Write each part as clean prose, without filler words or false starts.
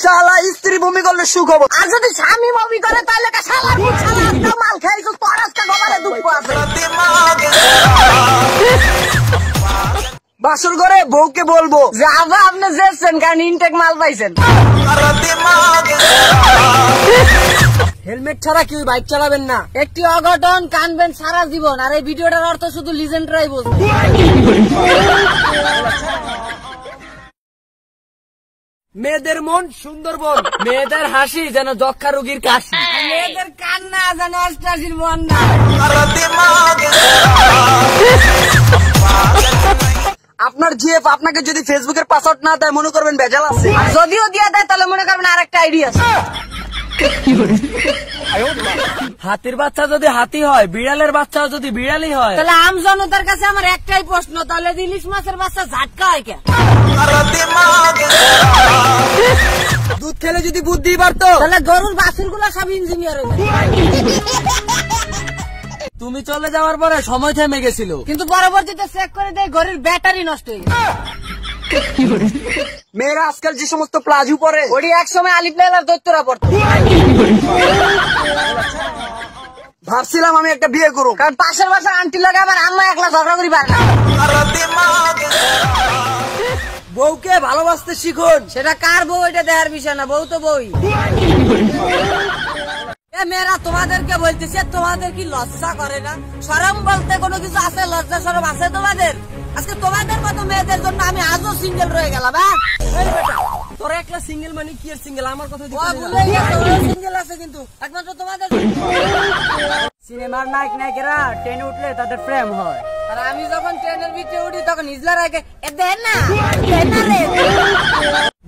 শালা স্ত্রী ভূমি করলে সুখ হবো, আর যদি স্বামী ভূমি করে তাহলে শালা মাল খাইছো তোর আজকে গবারে দুঃখ আছে। বাসর ঘরে বউকে বলবো যে আবার আপনি যেছেন কারণ ইনটেক মাল পাইছেন। হেলমেট ছাড়া কেউ বাইক চালাবেন না, একটি অঘটন কানবেন সারা জীবন। আর এই ভিডিওটার অর্থ শুধু লিজেন্ডরাই বুঝবে। মেয়েদের মন সুন্দরবন, মেয়েদের হাসি যেন যক্ষা রোগীর কাশি, মেয়েদের কান্না যেন অষ্টাশির বন্যা। আপনার জিএফ আপনাকে যদি ফেসবুকের পাসওয়ার্ড না দেয় মনে করবেন ভেজাল আছে, আর যদিও দিয়ে দেয় তাহলে মনে করবেন আরেকটা আইডি আছে। হাতির বাচ্চা যদি হাতি হয়, বিড়ালের বাচ্চা যদি বিড়ালই হয়, তাহলে আম জনতার কাছে আমার একটাই প্রশ্ন, তাহলে ইলিশ মাছের বাচ্চা ঝাটকা হয় কেন? দুধ খেলে যদি বুদ্ধি বাড়তো তাহলে গরুর বাছুর গুলো সব ইঞ্জিনিয়ার হয়ে যায়। তুমি চলে যাওয়ার পরে সময় থেমে গেছিল, কিন্তু পরবর্তীতে চেক করে দেয় ঘড়ির ব্যাটারি নষ্ট হয়ে গেছে। মেয়েরা আজকাল যে সমস্ত প্লাজু পরে ওটি এক সময় আলিফ লায়লার দৈত্যরা পড়তো। ভাবছিলাম আমি একটা বিয়ে করব, কারণ পাশের বাসার আন্টি লাগে আমার আম্মা একলা ঝগড়া করি পারে না। বউকে ভালোবাসতে শিখুন, সেটা কার বউ এটা দেখার বিষয় না, বউ তো বউই। মেয়েরা তোমাদেরকে বলতেছে, তোমাদের কি লজ্জা করে না? শরম বলতে কোনো কিছু আছে? লজ্জা শরম আছে তোমাদের? আজকে তোমাদের মতো মেয়েদের জন্য আমি আজও সিঙ্গেল রয়ে গেলাম। তোরা একলা সিঙ্গেল মানে কি আর সিঙ্গেল? আমার কথা সিঙ্গেল আছে, কিন্তু একমাত্র তোমাদের। সিনেমার নায়ক নায়িকারা ট্রেনে উঠলে তাদের প্রেম হয়, আর আমি যখন ট্রেনের ভিতরে উঠি তখন ইজলার আগে দেন না।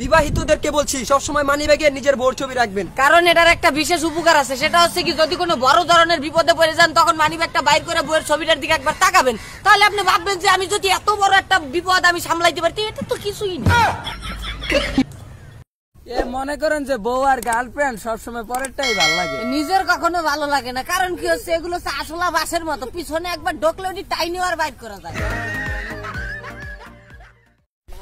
বিবাহিতদেরকে বলছি সবসময় মানিব্যাগে নিজের বউর ছবি রাখবেন, কারণ এটার একটা বিশেষ উপকার আছে। সেটা হচ্ছে কি, যদি কোনো বড় ধরনের বিপদে পড়ে যান তখন মানিব্যাগটা বাইর করে বউয়ের ছবিটার দিকে একবার তাকাবেন, তাহলে আপনি ভাববেন যে আমি যদি এত বড় একটা বিপদ আমি সামলাইতে পারি, এটা তো কিছুই না। মনে করেন যে বউ আর গার্লফ্রেন্ড সবসময় পরেরটাই ভালো লাগে, নিজের কখনো ভালো লাগে না। কারণ কি হচ্ছে, এগুলো আসলা বাসের মতো, পিছনে একবার ঢোকলে ওটি টাইনি আর বাইর করা যায়।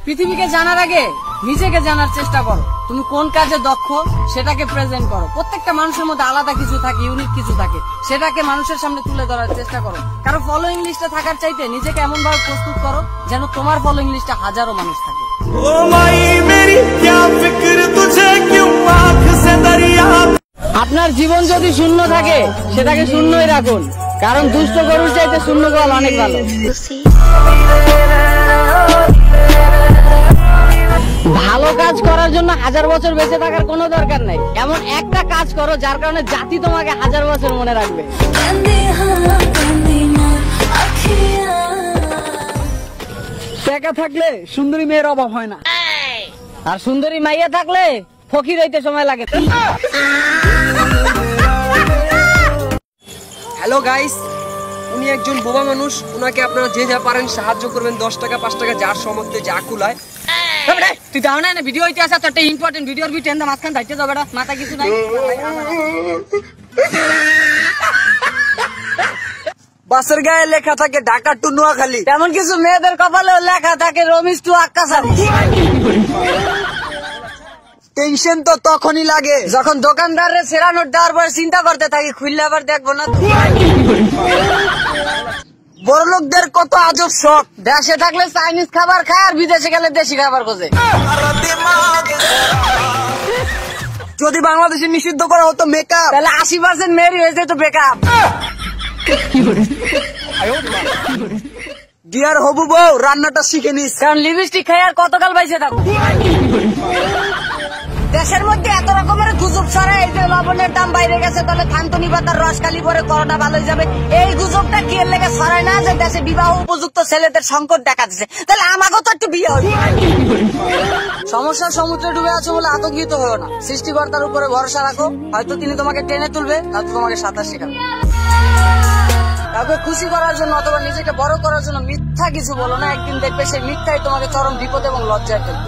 পৃথিবীকে জানার আগে নিজেকে জানার চেষ্টা করো। তুমি কোন কাজে দক্ষ সেটাকে প্রেজেন্ট করো। প্রত্যেকটা মানুষের মধ্যে আলাদা কিছু থাকে, ইউনিক কিছু থাকে, সেটাকে মানুষের সামনে তুলে ধরার চেষ্টা করো। কারণ ফলোইং লিস্টে থাকার চাইতে নিজেকে এমন ভাবে প্রস্তুত করো যেন তোমার ফলোইং লিস্টে হাজারো মানুষ থাকে। আপনার জীবন যদি শূন্য থাকে সেটাকে শূন্যই রাখুন, কারণ দুষ্ট গরুর চাইতে শূন্য গোয়াল অনেক ভালো। ভালো কাজ করার জন্য 1000 বছর বেঁচে থাকার কোনো দরকার নাই। এমন একটা কাজ করো যার কারণে জাতি তোমাকে 1000 বছর মনে রাখবে। টাকা থাকলে সুন্দরী মেয়ের অভাব হয় না, আর সুন্দরী মাইয়া থাকলে ফকির হইতে সময় লাগে। হ্যালো গাইস, উনি একজন বোবা মানুষ, উনাকে আপনারা যে যা পারেন সাহায্য করবেন। 10 টাকা 5 টাকা যার সামর্থ্যে যা কুলায়। তুই যাও না, ভিডিও হইতে আসা তো একটা ইম্পর্টেন্ট ভিডিওর বি টেন মাঝখান দাইতে যাবে না, মাথা কিছু নাই। বাসের গায়ে লেখা থাকে ঢাকা টু নোয়াখালী, তেমন কিছু মেয়েদের কপালেও লেখা থাকে রমিজ টু আক্কাসারি। টেনশন তো তখনই লাগে যখন দোকানদারে সেরা নোট দেওয়ার পরে চিন্তা করতে থাকি খুললে আবার দেখবো না। বড় লোকদের কত আজব শখ, দেশে থাকলে চাইনিজ খাবার খায় আর বিদেশে গেলে দেশি খাবার খোঁজে। যদি বাংলাদেশে নিষিদ্ধ করা হতো মেকআপ, তাহলে 80% মেয়েরই হয়ে যেত বেকআপ। ডিয়ার হবু বউ, রান্নাটা শিখে নিস, কারণ লিপস্টিক খাই আর কতকাল বাইসে থাকবো। দেশের মধ্যে এত রকমের গুজব ছড়ায়, এই যে লবণের দাম বাইরে গেছে তাহলে থানতনি পাতার রস খালি পরে করোনা ভালো হয়ে যাবে। এই গুজবটা কি এর লেগে ছড়ায় না যে দেশে বিবাহ উপযুক্ত ছেলেদের সংকট দেখা দিচ্ছে, তাহলে আমাকেও তো একটু বিয়ে হবে। সমস্যার সমুদ্রে ডুবে আছো বলে আতঙ্কিত হয়েও না, সৃষ্টিকর্তার উপরে ভরসা রাখো, হয়তো তিনি তোমাকে টেনে তুলবে, হয়তো তোমাকে সাঁতার শেখাবে। কাউকে খুশি করার জন্য অথবা নিজেকে বড় করার জন্য মিথ্যা কিছু বলো না, একদিন দেখবে সেই মিথ্যাই তোমাকে চরম বিপদ এবং লজ্জায় ফেলবে।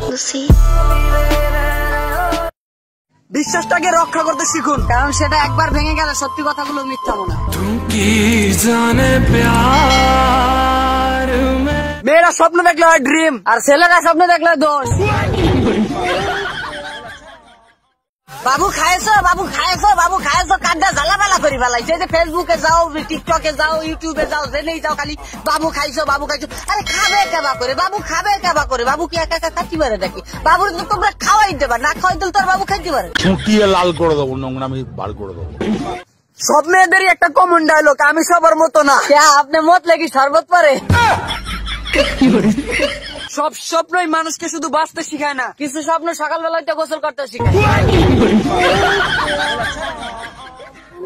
বিশ্বাসটাকে রক্ষা করতে শিখুন, কারণ সেটা একবার ভেঙে গেলে সত্যি কথাগুলো মিথ্যা মনে হয়। মেয়েরা স্বপ্ন দেখলে হয় ড্রিম, আর ছেলেরা স্বপ্ন দেখলে দোষ। বাবু খাইছো, বাবু খাইছো, বাবু খাইছো, কাঁদা জ্বালাবেলা করি বেলাইছে। এই যে ফেসবুকে যাও, টিকটকে যাও, ইউটিউবে যাও, জেনেই যাও খালি বাবু খাইছো, বাবু খাইছো। আরে খাবে কেবা করে, বাবু খাবে কেবা করে? বাবু কি একা একা খাইতে পারে নাকি? বাবুর তো তোমরা খাওয়াই দেবা, না খাওয়াই দিলে তোর বাবু খাইতে পারে? ছুটিয়ে লাল করে দেবো, নোংরা আমি বার করে দেবো। সব মেয়েদেরই একটা কমন ডায়লগ, আমি সবার মতো না। আপনি মত লেগে শরবত পরে। সব স্বপ্নই মানুষকে শুধু বাঁচতে শিখায় না, কিছু স্বপ্ন সকালবেলা গোসল করতে শিখায়।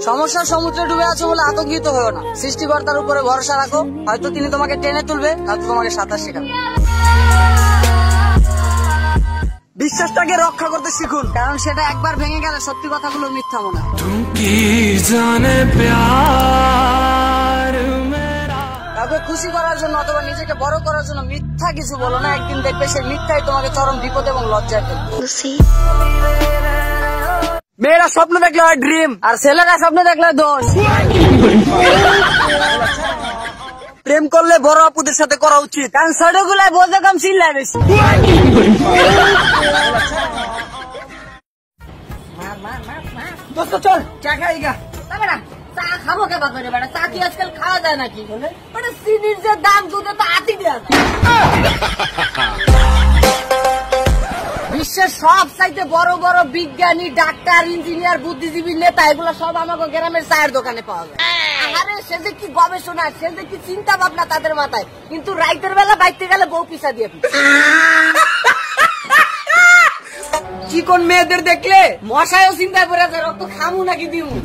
সমস্যার সমুদ্রে ডুবে আছো বলে আতঙ্কিত হয়েও না, সৃষ্টিকর্তার উপরে ভরসা রাখো, হয়তো তিনি তোমাকে টেনে তুলবে, হয়তো তোমাকে সাঁতার শেখাবে। বিশ্বাসটাকে রক্ষা করতে শিখুন, কারণ সেটা একবার ভেঙে গেলে সত্যি কথাগুলো মিথ্যা মনে হয়। কাউকে খুশি করার জন্য অথবা নিজেকে বড় করার জন্য মিথ্যা কিছু বলো না, একদিন দেখবে সেই মিথ্যাই তোমাকে চরম বিপদ এবং লজ্জায় ফেলবে। মেয়েরা স্বপ্ন দেখলে হয় ড্রিম, আর ছেলেরা স্বপ্ন দেখলে দোষ। প্রেম করলে বড় আপুদের সাথে করা উচিত, কারণ ছোট গুলায় বোঝে কম, চিল্লায় বেশি। দোস্ত চল চা খাই গা। চা খাবো কেবা করে বেটা? চা কি আজকাল খাওয়া যায় নাকি? মানে চিনির যে দাম, দুধে তো আতি দেওয়া যায়। বিশ্বের সব চাইতে বড় বড় বিজ্ঞানী, ডাক্তার, ইঞ্জিনিয়ার, বুদ্ধিজীবী, নেতা, এগুলো সব আমাকে গ্রামের চায়ের দোকানে পাওয়া যায়। আরে সে যে কি গবেষণা, সে যে কি চিন্তা ভাবনা তাদের মাথায়, কিন্তু রাইতের বেলা বাইতে গেলে বউ পিছা দিয়ে চিকন মেয়েদের দেখলে মশায়ও চিন্তায় পড়ে আছে, রক্ত খামু নাকি দিমু।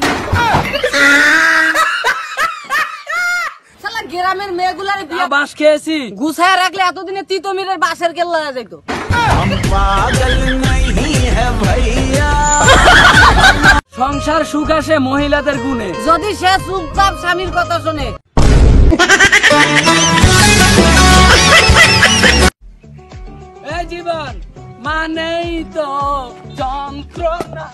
শালা গ্রামের মেয়েগুলার বিয়ে বাঁশ খেয়েছি, গুছায় রাখলে এতদিনে তিতমিরের বাসের কেল্লা হয়ে যেত। সংসার সুখ আসে মহিলাদের গুণে। যদি সে চুপচাপ স্বামীর কথা শোনে। এই জীবন মানেই তো যন্ত্রণা।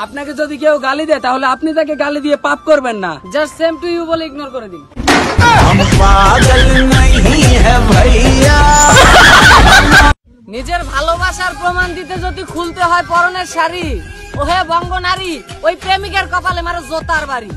আপনাকে যদি কেউ গালি দেয় তাহলে আপনি তাকে গালি দিয়ে পাপ করবেন না, জাস্ট সেম টু ইউ বলে ইগনোর করে দিন। নিজের ভালোবাসার প্রমাণ দিতে যদি খুলতে হয় পরনের শাড়ি, ওহে বঙ্গ নারী, ওই প্রেমিকের কপালে মারো জোতার বাড়ি।